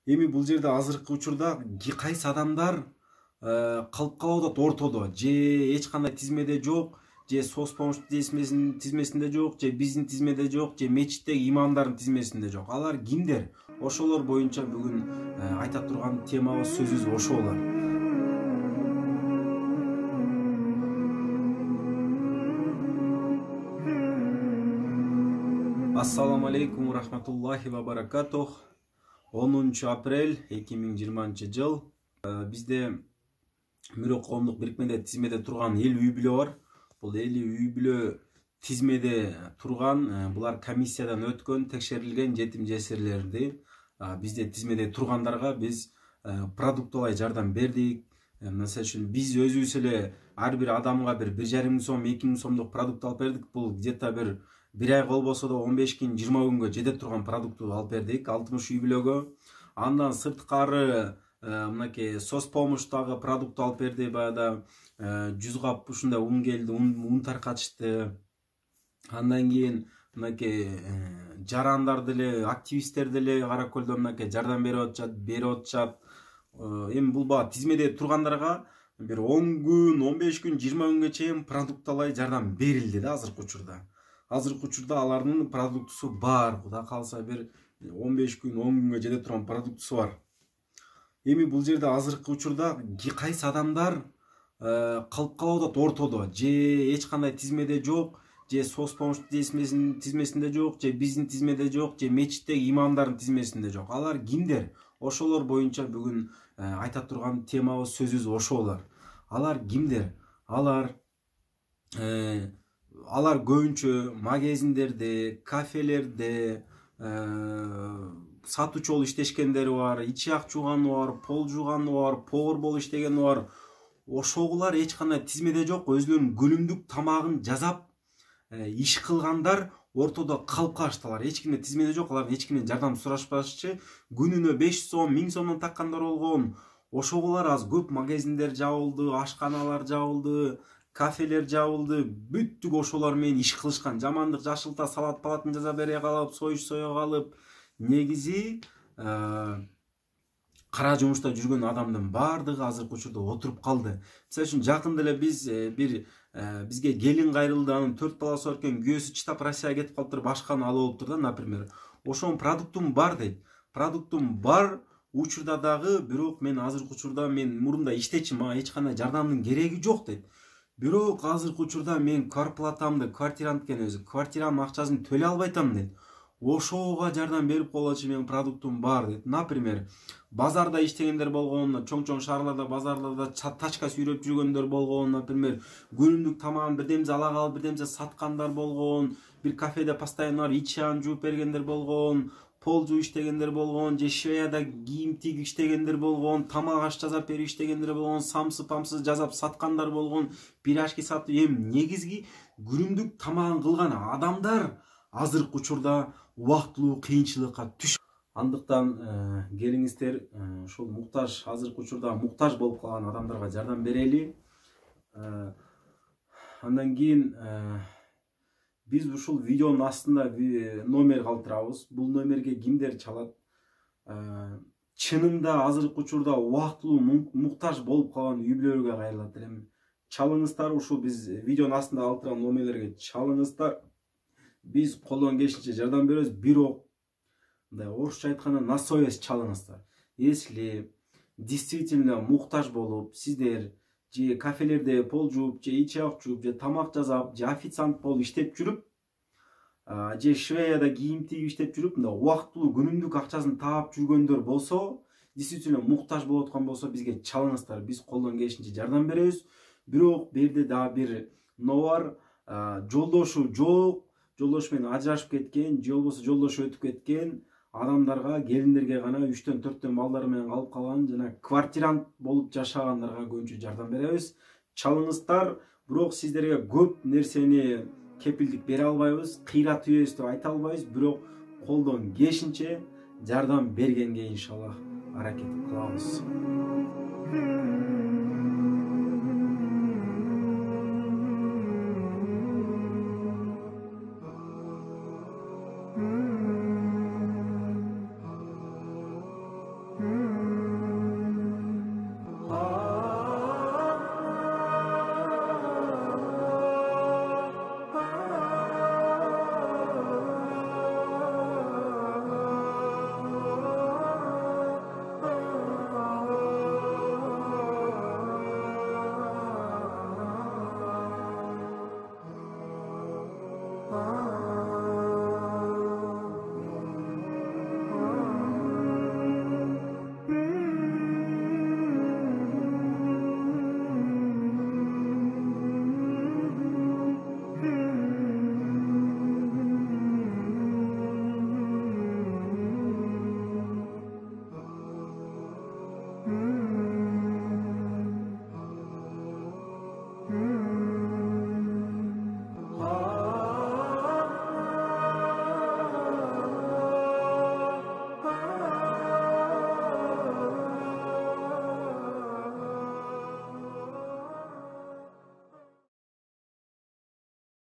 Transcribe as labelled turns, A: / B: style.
A: Эми бул жерде азыркы учурда кайсы адамдар калып калып атат ортодо, же эч кандай тизмеде жок, же соцпомощь тизмесинде жок, же биздин тизмеде жок, же мечиттеги имамдардын тизмесинде жок. Алар кимдер? Ошолор боюнча бүгүн айта турган темабыз, сөзүбүз ошо болот. Ассаламу алейкум рахматуллахи ва баракатух. 10 апрель 2020 жыл. Бизде Мүрөк коомдук бирикмеде тизмеде турган 50 үй бүлө бар. Бул 50 үй бүлө тизмеде турган, булар комиссиядан өткөн, текшерилген жетим жесирлерди бизде тизмеде тургандарга биз продукталай жардам бердик. Мисалы үчүн биз өзүбүз эле ар бир адамга 1,5 сом, 2 сомдук продукт алып бердик. Бул где-то бир ай болбосо да 15 күн, 20 күнгө жете турган продукту алып бердик 60 үй бүлөгө. Андан сырткары мынакей соцпомощтагы продукт алып берди. Баягы 100 кап ушундай ун келди, ун таркатышты. Андан кийин мынакей жарандар деле, активисттер деле Кара Көлдө мынакей жардам берип атышат. Эми бул баа тизмеде тургандарга бир 10 күн, 15 күн, 20 күнгө чейин продукталай жардам берилди да азыркы учурда. Азыркы учурда алардын продуктусу бар. Кудай кааласа бир 15 күн, 10 күнгө жете турган продуктусу бар. Эми бул жерде азыркы учурда кайсы адамдар калып калып атат ортодо, же эч кандай тизмеде жок, же соцпомощь тизмесинде жок, же биздин тизмеде жок, же мечиттеги имамдардын тизмесинде жок. Алар кимдер? Ошолор боюнча бүгүн айта турган темабыз, сөзүбүз ошо болот. Алар кимдер? Алар көбүнчө магазиндерде, кафелерде сатуучу болуп иштешкендери бар, ичак жууганы бар, пол жууганы бар, повар болуп иштегени бар. Ошогулар эч кандай тизмеде жок, өзүлөрүнүн күнүмдүк тамагын жасап иш кылгандар ортодо калып калыштылар. Эч кимде тизмеде жок, алар эч кимден жардам сурашпашчы. Күнүнө 500 сом, 1000 сомдон таккандар болгон. Ошогулар аз көп магазиндер жабылды, ашканалар жабылды, кафелер жабылды. Бүттүк ошолор менен иш кылышкан. Жамандык жашылта, салат палатын жаза бере калып, союш соя калып, негизи кара жумушта жүргөн адамдын баардыгы азыркы учурда отуруп калды. Мисалы үчүн жакында эле бизге келин кайрылды, анын 4 баласы бар экен, күйөөсү чытап Россияга кетип калыптыр, башканы алып алыптыр да, например. Ошонун продуктум бар дейт. Продуктум бар учурда дагы, бирок мен азыркы учурда мурунда иштечи, мага эч кандай жардамдын кереги жок дейт. Бирок азыркы учурда мен квартирант экен, өзү квартиранын акчасын төлөй албай атам дейт. Ошого жардам берип коелучу, менин продуктум бар дейт. Например, базарда иштегендер болгон, чоң шаарларда, базарларда тачка сүйрөп жүргөндөр болгон, например, күнүмдүк тамагын бирдемзе ала калып, бирдемзе саткандар болгон, бир кафеде постоянно ичаан жууп бергендер болгон, пол жуу иштегендер болгон, же швеяда кийим тигип иштегендер болгон, тамак аш жасап берип иштегендер болгон, памсы жасап саткандар болгон, пирожки сатып, эми негизги күнүмдүк тамагын кылган адамдар азыркы учурда убактылуу кыйынчылыкка түшүп. Андыктан келиңиздер ушул муктаж, азыркы учурда муктаж болуп калган адамдарга жардам берели. Андан кийин биз ушул видеонун астында номер калтырабыз. Бул номерге кимдер чалат? Чынында азыркы учурда убактылуу муктаж болуп калган үй бүлөлөргө кайрылат элем. Чалыңыздар, ушул биз видеонун астында калтырган номерлерге чалыңыздар. Биз колдон келишинче жардам беребиз, бирок орусча айтканда на совесть чалыңыздар. Если действительно муктаж болуп, сиздер же кафелерде пол жууп, же ичак жууп, же тамак жасап, же официант болуп иштеп жүрүп, же швеяда кийим тигип иштеп жүрүп, убактылуу күнүмдүк акчасын таап жүргөндөр болсо, действительно муктаж болуп аткан болсо, бизге чалыңыздар. Биз колдон келишинче жардам беребиз. Бирок берде дагы бир бар, жолдошу жок, жолдошу менен ажырашып кеткен, же болбосо жолдошу өтүп кеткен адамдарга, келиндерге гана 3-4 балдары менен калып калган, жана квартирант болуп жашагандарга көбүнчө жардам беребиз. Чалыңыздар, бирок сиздерге көп нерсени кепилдик бере албайбыз, кыйрат үйөбүз деп айта албайбыз, бирок колдон келишинче жардам бергенге иншаллах аракет кылабыз.